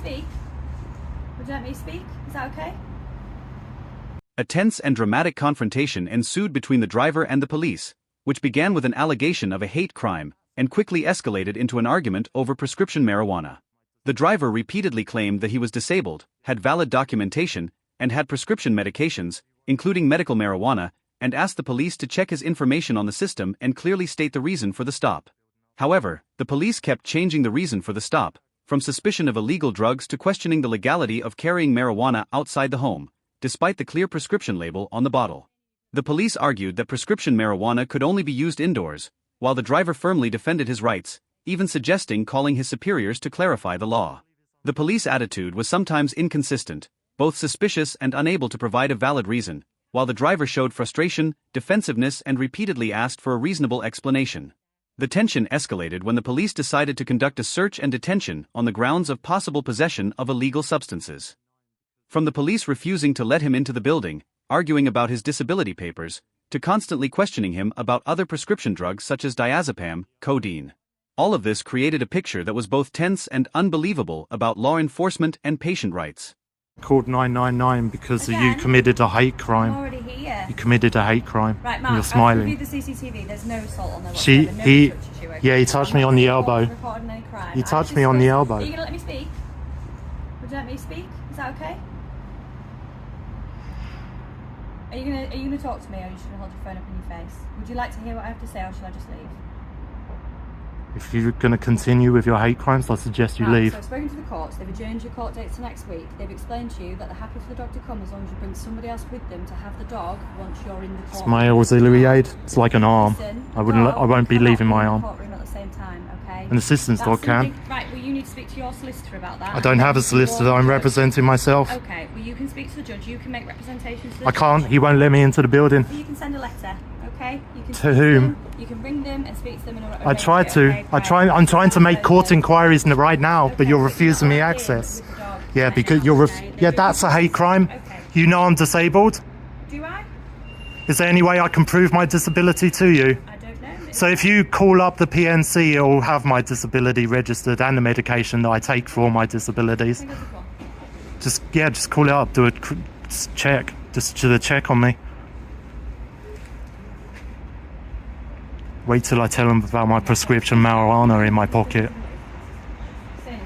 speak? Would you let me speak? Is that okay? A tense and dramatic confrontation ensued between the driver and the police, which began with an allegation of a hate crime and quickly escalated into an argument over prescription marijuana. The driver repeatedly claimed that he was disabled, had valid documentation, and had prescription medications, including medical marijuana, and asked the police to check his information on the system and clearly state the reason for the stop. However, the police kept changing the reason for the stop, from suspicion of illegal drugs to questioning the legality of carrying marijuana outside the home, despite the clear prescription label on the bottle. The police argued that prescription marijuana could only be used indoors, while the driver firmly defended his rights, even suggesting calling his superiors to clarify the law. The police attitude was sometimes inconsistent, both suspicious and unable to provide a valid reason, while the driver showed frustration, defensiveness, and repeatedly asked for a reasonable explanation. The tension escalated when the police decided to conduct a search and detention on the grounds of possible possession of illegal substances. From the police refusing to let him into the building, arguing about his disability papers, to constantly questioning him about other prescription drugs such as diazepam, codeine. All of this created a picture that was both tense and unbelievable about law enforcement and patient rights. Called 999 because Again? you committed a hate crime. I'm already here. You committed a hate crime. Right, And Mark, you're I've smiling. reviewed the CCTV. There's no assault on there He whatsoever. Nobody touches you, okay? yeah, he touched me on the elbow. Reported any crime. He I've touched me on the discussed- elbow. Are you going to let me speak? Would you let me speak? Is that okay? Are you gonna talk to me, or are you just gonna hold your phone up in your face? Would you like to hear what I have to say, or should I just leave? If you're going to continue with your hate crimes, I suggest you Right, leave. So I've spoken to the courts. They've adjourned your court dates to next week. They've explained to you that they're happy for the dog to come as long as you bring somebody else with them to have the dog once you're in the court. It's my auxiliary aid. It's like an arm. Listen, I won't be cannot leaving my in the arm. courtroom at the same time, okay? An assistance That's dog can. something- Right, well you need to speak to your solicitor about that. I don't have a solicitor. I'm representing myself. Okay, well you can speak to the judge. You can make representations to the I can't. judge. He won't let me into the building. You can send a letter, okay? You can To speak whom? them, you can ring them and speak to them. I tried to. I'm trying to make court inquiries right now, but you're refusing me access. Yeah, because yeah, that's a hate crime. Okay. You know I'm disabled. Do I? Is there any way I can prove my disability to you? I don't know. So if you call up the PNC, it will have my disability registered and the medication that I take for all my disabilities. Hang on a second. Just call it up. Do a check. Just do the check on me. Wait till I tell them about my prescription marijuana in my pocket.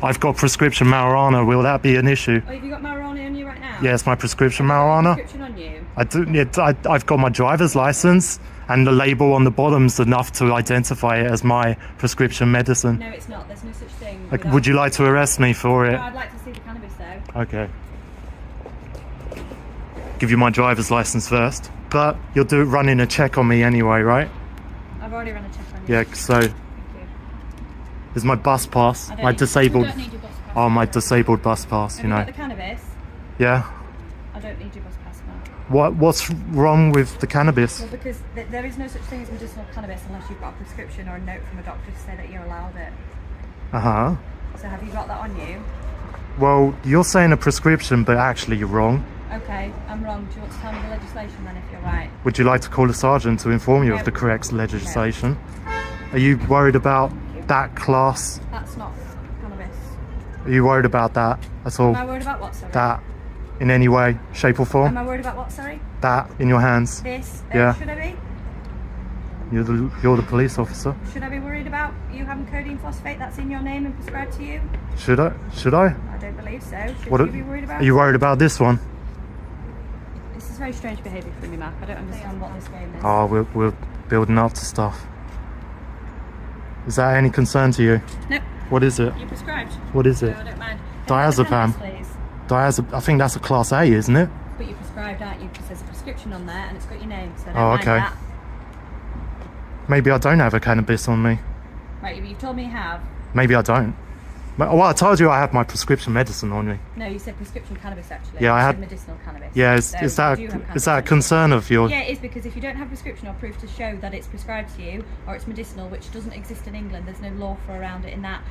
I've got prescription marijuana. Will that be an issue? Oh, have you got marijuana on you right now? Yes, my prescription marijuana. Prescription on you? I do. Yeah, I've got my driver's license, and the label on the bottom's enough to identify it as my prescription medicine. No, it's not. There's no such thing. Like, would you like to arrest me for it? No, I'd like to see the cannabis though. Okay. Give you my driver's license first, but you'll do running a check on me anyway, right? I've already run a check on you. Yeah. So, Thank you. is my bus pass, I don't my need- disabled? I don't need your bus pass. Oh, my disabled bus pass. Have You know. got the cannabis? Yeah. I don't need your bus pass now. What's wrong with the cannabis? Well, because there is no such thing as medicinal cannabis unless you've got a prescription or a note from a doctor to say that you're allowed it. Uh-huh. So have you got that on you? Well, you're saying a prescription, but actually you're wrong. Okay, I'm wrong. Do you want to tell me the legislation then if you're right? Would you like to call a sergeant to inform you No. of the correct legislation? Are you worried about that class? That's not cannabis. Are you worried about that at all? Am I worried about what, sorry? That in any way, shape or Am form? I worried about what, sorry? That in your hands? This? Yeah. Should I be? You're the police officer. Should I be worried about you having codeine phosphate that's in your name and prescribed to you? Should I? I don't believe so. Should you be worried about Are you worried about this one? This is very strange behaviour from you, Mark. I don't understand what this game is. Oh, we're building up to stuff. Is that any concern to you? Nope. What is it? You prescribed. What is it? So I don't mind. Diazepam. Please. I think that's a class A, isn't it? But you prescribed, aren't you? Because there's a prescription on there and it's got your name. So I don't Oh, mind okay. that. Maybe I don't have a cannabis on me. Right, you've told me you have. Maybe I don't. Well, I told you I have my prescription medicine on me. No, you said prescription cannabis actually. Yeah, I You had- said medicinal cannabis. Yeah, So is you that do have is that a cannabis. concern of yours? Yeah, it is, because if you don't have prescription or proof to show that it's prescribed to you or it's medicinal, which doesn't exist in England, there's no law for around it in that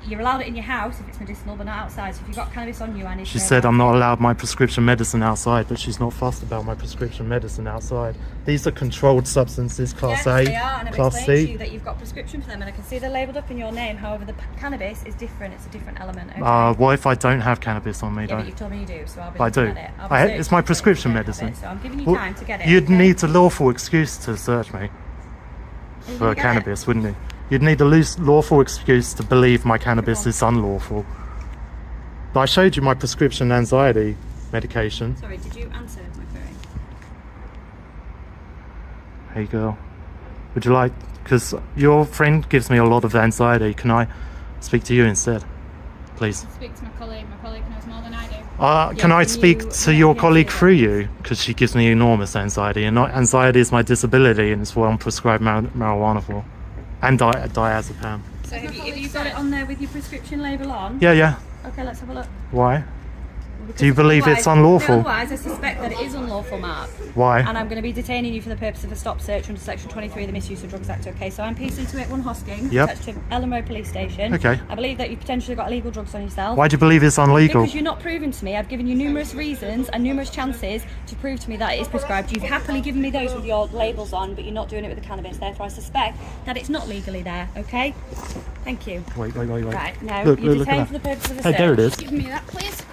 You're allowed it in your house if it's medicinal, but not outside. So if you've got cannabis on you, I need She to know said about I'm it. not allowed my prescription medicine outside, but she's not fussed about my prescription medicine outside. These are controlled substances, class Yes, A, they are, and I've class explained to C. you that you've got prescription for them, and I can see they're labelled up in your name. However, the cannabis is different. It's a different element. Okay? What if I don't have cannabis on me? yeah, though? but you've told me you do, so I'll be I looking do. at it. I'll be searching It's my for it prescription if you don't have medicine. it, so I'm giving you Well, time to get it. You'd okay? need a lawful excuse to search me Are you for gonna get cannabis, wouldn't you? You'd need a lawful excuse to believe my cannabis is unlawful. But I showed you my prescription anxiety medication. it? Sorry, did you answer my query? Hey girl, would you like, because your friend gives me a lot of anxiety, can I speak to you instead, please? Speak to my colleague. My colleague knows more than I do. Can I can speak you- to yeah, your yeah, colleague yeah. through you? Because she gives me enormous anxiety, and anxiety is my disability, and it's what I'm prescribed marijuana for. And 𝗙𝗓𝗓𝗓𝗏. So have you got it on there with your prescription label on? Yeah. Okay, let's have a look. Why? Because Do you believe it's otherwise- unlawful? No, otherwise, I suspect that it is unlawful, Mark. Why? And I'm going to be detaining you for the purpose of a stop search under Section 23 of the Misuse of Drugs Act. Okay, so I'm PC281 Hosking, Yep. attached to 𝗨𝗡𝗄 Police Station. Okay. I believe that you've potentially got illegal drugs on yourself. Why do you believe it's illegal? Because you're not proven to me. I've given you numerous reasons and numerous chances to prove to me that it is prescribed. You've happily given me those with your labels on, but you're not doing it with the cannabis. Therefore, I suspect that it's not legally there. Okay? Thank you. Wait. Right, now Look you're at detained that. for the purpose of a Hey, search. there it is. Give me that, please.